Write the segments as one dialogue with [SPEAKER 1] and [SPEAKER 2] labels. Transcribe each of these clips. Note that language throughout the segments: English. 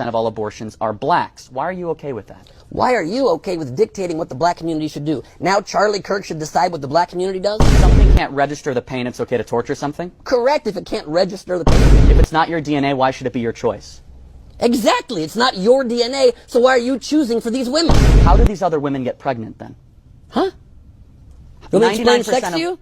[SPEAKER 1] of all abortions are blacks. Why are you okay with that?
[SPEAKER 2] Why are you okay with dictating what the black community should do? Now Charlie Kirk should decide what the black community does?
[SPEAKER 1] If something can't register the pain, it's okay to torture something?
[SPEAKER 2] Correct, if it can't register the pain.
[SPEAKER 1] If it's not your DNA, why should it be your choice?
[SPEAKER 2] Exactly, it's not your DNA, so why are you choosing for these women?
[SPEAKER 1] How do these other women get pregnant then?
[SPEAKER 2] Huh? You want me to explain sex to you?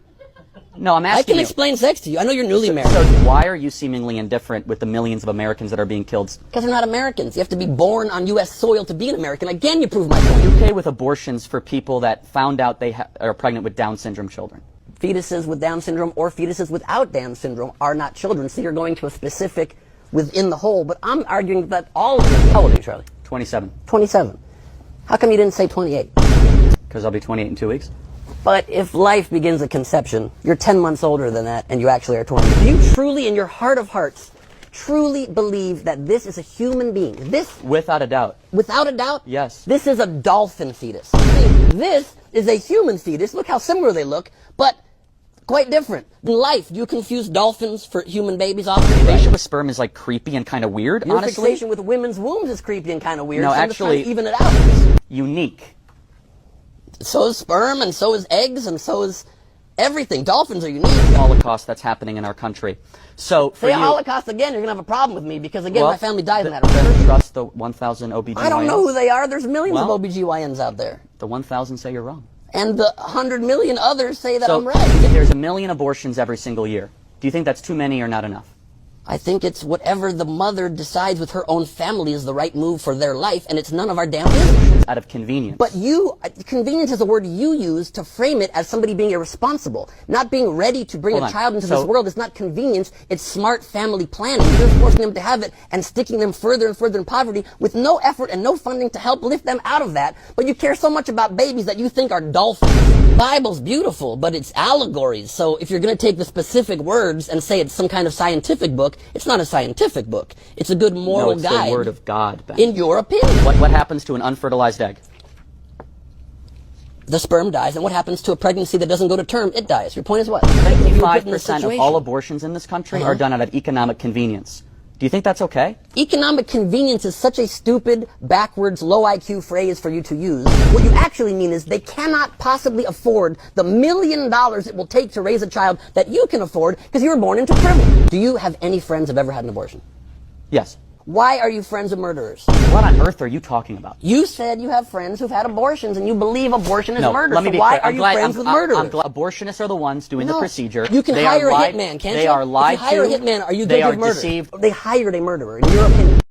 [SPEAKER 1] No, I'm asking
[SPEAKER 2] I can
[SPEAKER 1] you.
[SPEAKER 2] explain sex to you. I know you're newly married.
[SPEAKER 1] So why are you seemingly indifferent with the millions of Americans that are being killed?
[SPEAKER 2] Because they're not Americans. You have to be born on U.S. soil to be an American. Again, you prove my point.
[SPEAKER 1] Are you okay with abortions for people that found out they are pregnant with Down syndrome children?
[SPEAKER 2] Fetuses with Down syndrome or fetuses without Down syndrome are not children. So you're going to a specific within the whole. But I'm arguing that all of them. How old are you, Charlie?
[SPEAKER 1] 27.
[SPEAKER 2] 27. How come you didn't say 28?
[SPEAKER 1] Because I'll be 28 in 2 weeks.
[SPEAKER 2] But if life begins at conception, you're 10 months older than that, and you actually are 20. Do you truly, in your heart of hearts, truly believe that this is a human being? This,
[SPEAKER 1] without a doubt.
[SPEAKER 2] Without a doubt?
[SPEAKER 1] Yes.
[SPEAKER 2] This is a dolphin fetus. This is a human fetus. Look how similar they look, but quite different. In life, do you confuse dolphins for human babies often?
[SPEAKER 1] Fixation with sperm is like creepy and kind of weird,
[SPEAKER 2] Your
[SPEAKER 1] honestly.
[SPEAKER 2] fixation with women's wombs is creepy and kind of weird.
[SPEAKER 1] No,
[SPEAKER 2] so
[SPEAKER 1] actually,
[SPEAKER 2] even it out.
[SPEAKER 1] Unique.
[SPEAKER 2] So is sperm, and so is eggs, and so is everything. Dolphins are unique.
[SPEAKER 1] Holocaust that's happening in our country. So for
[SPEAKER 2] Say a
[SPEAKER 1] you,
[SPEAKER 2] Holocaust again, you're going to have a problem with me, because again, my family died in that.
[SPEAKER 1] Then trust the 1,000 OBGYNs.
[SPEAKER 2] I don't know who they are. There's millions of OBGYNs out there.
[SPEAKER 1] The 1,000 say you're wrong.
[SPEAKER 2] And the 100 million others say that I'm right.
[SPEAKER 1] If there's 1 million abortions every single year, do you think that's too many or not enough?
[SPEAKER 2] I think it's whatever the mother decides with her own family is the right move for their life, and it's none of our damn business.
[SPEAKER 1] Out of convenience.
[SPEAKER 2] But convenience is a word you use to frame it as somebody being irresponsible. Not being ready to bring a child into this world is not convenience, it's smart family planning. You're forcing them to have it and sticking them further and further in poverty with no effort and no funding to help lift them out of that. But you care so much about babies that you think are dolphins. Bible's beautiful, but it's allegories. So if you're going to take the specific words and say it's some kind of scientific book, it's not a scientific book. It's a good moral guide.
[SPEAKER 1] No, it's the word of God, Ben.
[SPEAKER 2] In your opinion.
[SPEAKER 1] What happens to an unfertilized egg?
[SPEAKER 2] The sperm dies, and what happens to a pregnancy that doesn't go to term? It dies. Your point is what?
[SPEAKER 1] 95% of all abortions in this country are done out of economic convenience. Do you think that's okay?
[SPEAKER 2] Economic convenience is such a stupid, backwards, low IQ phrase for you to use. What you actually mean is they cannot possibly afford the $1 million it will take to raise a child that you can afford because you were born into privilege. Do you have any friends who have ever had an abortion?
[SPEAKER 1] Yes.
[SPEAKER 2] Why are you friends with murderers?
[SPEAKER 1] What on earth are you talking about?
[SPEAKER 2] You said you have friends who've had abortions and you believe abortion is murder.
[SPEAKER 1] Let me
[SPEAKER 2] so
[SPEAKER 1] be
[SPEAKER 2] why
[SPEAKER 1] clear.
[SPEAKER 2] are you friends with murderers?
[SPEAKER 1] Abortionists are the ones doing the procedure.
[SPEAKER 2] You can hire a hitman, can't you?
[SPEAKER 1] They are lied to.
[SPEAKER 2] If you hire a hitman, are you guilty of murder?
[SPEAKER 1] Deceived.
[SPEAKER 2] They hired a murderer, in your opinion.